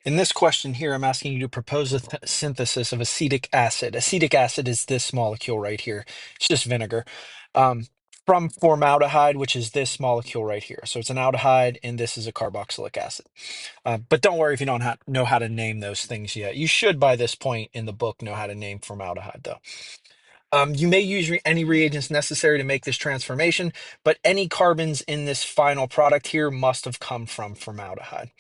In this question here, I'm asking you to propose a synthesis of acetic acid. Acetic acid is this molecule right here. It's just vinegar. Um, from formaldehyde, which is this molecule right here. So it's an aldehyde, and this is a carboxylic acid. But don't worry if you don't know how to name those things yet. You should, by this point in the book, know how to name formaldehyde, though. You may use any reagents necessary to make this transformation, but any carbons in this final product here must have come from formaldehyde.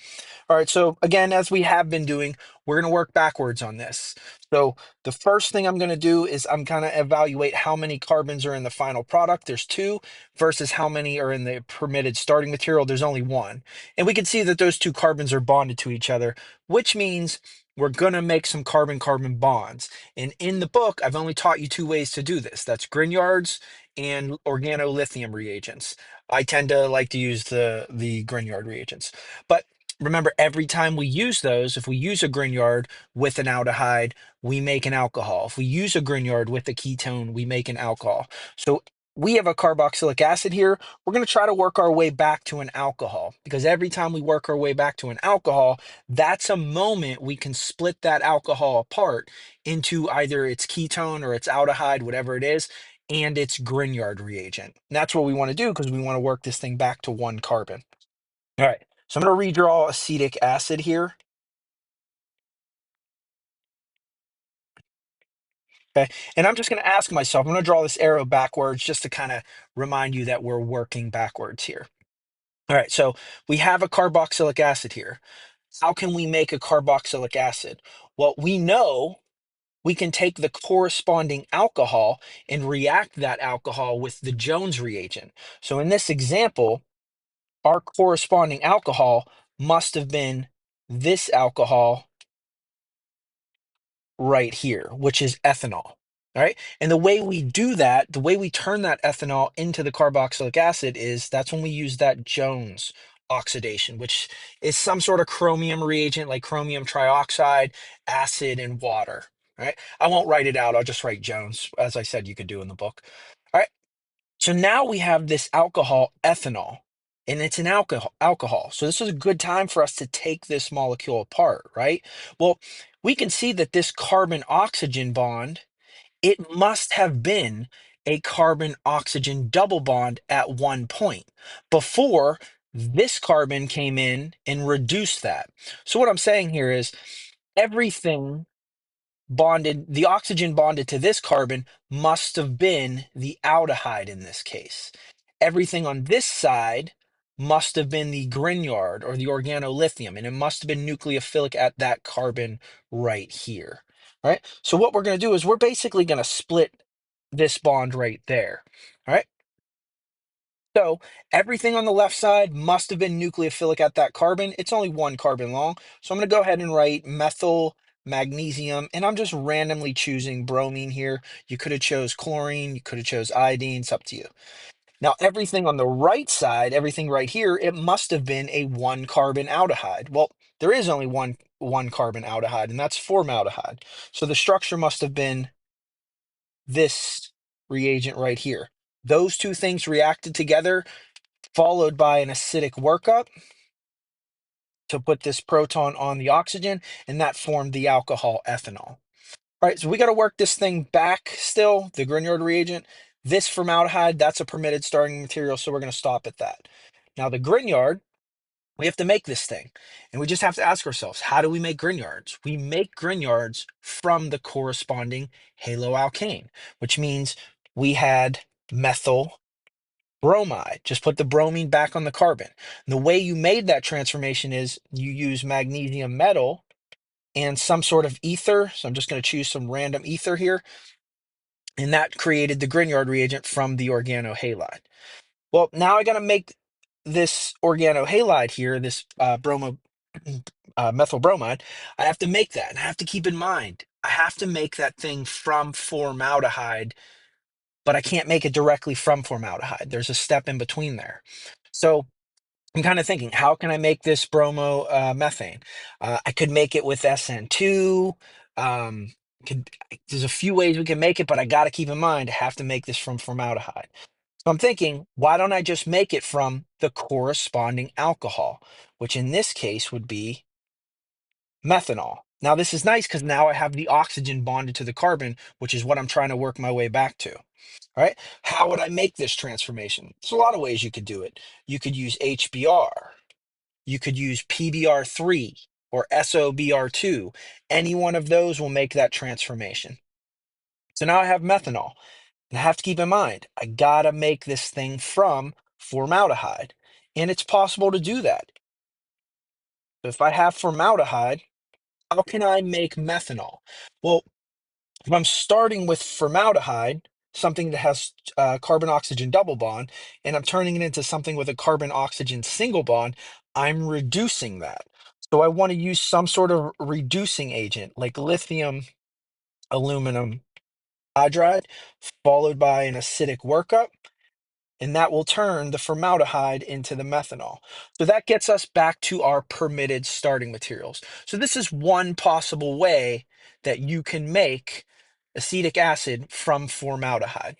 All right, so again, as we have been doing, we're going to work backwards on this. So the first thing I'm going to do is I'm going to evaluate how many carbons are in the final product. There's two versus how many are in the permitted starting material. There's only one. And we can see that those two carbons are bonded to each other, which means we're going to make some carbon-carbon bonds. And in the book, I've only taught you two ways to do this. That's Grignard's and organolithium reagents. I tend to like to use the Grignard reagents. But remember, every time we use those, if we use a Grignard with an aldehyde, we make an alcohol. If we use a Grignard with a ketone, we make an alcohol. So we have a carboxylic acid here. We're going to try to work our way back to an alcohol, because every time we work our way back to an alcohol, that's a moment we can split that alcohol apart into either its ketone or its aldehyde, whatever it is, and its Grignard reagent. And that's what we want to do because we want to work this thing back to one carbon. All right, so I'm going to redraw acetic acid here. Okay, and I'm just going to ask myself, I'm going to draw this arrow backwards just to kind of remind you that we're working backwards here. All right, so we have a carboxylic acid here. How can we make a carboxylic acid? Well, we know we can take the corresponding alcohol and react that alcohol with the Jones reagent. So in this example, our corresponding alcohol must have been this alcohol right here, which is ethanol. All right. And the way we do that, the way we turn that ethanol into the carboxylic acid is that's when we use that Jones oxidation, which is some sort of chromium reagent like chromium trioxide, acid, and water. All right. I won't write it out. I'll just write Jones. As I said, you could do in the book. All right. So now we have this alcohol, ethanol, and it's an alcohol. So this is a good time for us to take this molecule apart, right? Well, we can see that this carbon oxygen bond, it must have been a carbon oxygen double bond at one point before this carbon came in and reduced that. So what I'm saying here is everything bonded, the oxygen bonded to this carbon must have been the aldehyde in this case. Everything on this side must have been the Grignard or the organolithium, and it must have been nucleophilic at that carbon right here. All right. So what we're going to do is we're basically going to split this bond right there. All right. So everything on the left side must have been nucleophilic at that carbon. It's only one carbon long. So I'm going to go ahead and write methyl magnesium, and I'm just randomly choosing bromine here. You could have chose chlorine, you could have chose iodine, it's up to you. Now everything on the right side, everything right here, it must have been a one carbon aldehyde. Well, there is only one carbon aldehyde, and that's formaldehyde. So the structure must have been this reagent right here. Those two things reacted together, followed by an acidic workup to put this proton on the oxygen, and that formed the alcohol ethanol. All right, so we got to work this thing back still, the Grignard reagent. This formaldehyde, that's a permitted starting material, so we're going to stop at that. Now, the Grignard, we have to make this thing, and we just have to ask ourselves, how do we make Grignards? We make Grignards from the corresponding haloalkane, which means we had methyl bromide. Just put the bromine back on the carbon. And the way you made that transformation is you use magnesium metal and some sort of ether. So I'm just going to choose some random ether here. And that created the Grignard reagent from the organohalide. Well, now I got to make this organohalide here, this methyl bromide. I have to make that. And I have to keep in mind, I have to make that thing from formaldehyde, but I can't make it directly from formaldehyde. There's a step in between there. So I'm kind of thinking, how can I make this bromo methane? I could make it with SN2. Um, there's a few ways we can make it, but I got to keep in mind, I have to make this from formaldehyde. So I'm thinking, why don't I just make it from the corresponding alcohol, which in this case would be methanol. Now this is nice because now I have the oxygen bonded to the carbon, which is what I'm trying to work my way back to. All right. How would I make this transformation? There's a lot of ways you could do it. You could use HBr. You could use PBr3 or SOBr2. Any one of those will make that transformation. So now I have methanol. And I have to keep in mind, I gotta make this thing from formaldehyde. And it's possible to do that. So if I have formaldehyde, how can I make methanol? Well, if I'm starting with formaldehyde, something that has carbon oxygen double bond, and I'm turning it into something with a carbon oxygen single bond, I'm reducing that. So I want to use some sort of reducing agent like lithium aluminum hydride, followed by an acidic workup, and that will turn the formaldehyde into the methanol. So that gets us back to our permitted starting materials. So this is one possible way that you can make acetic acid from formaldehyde.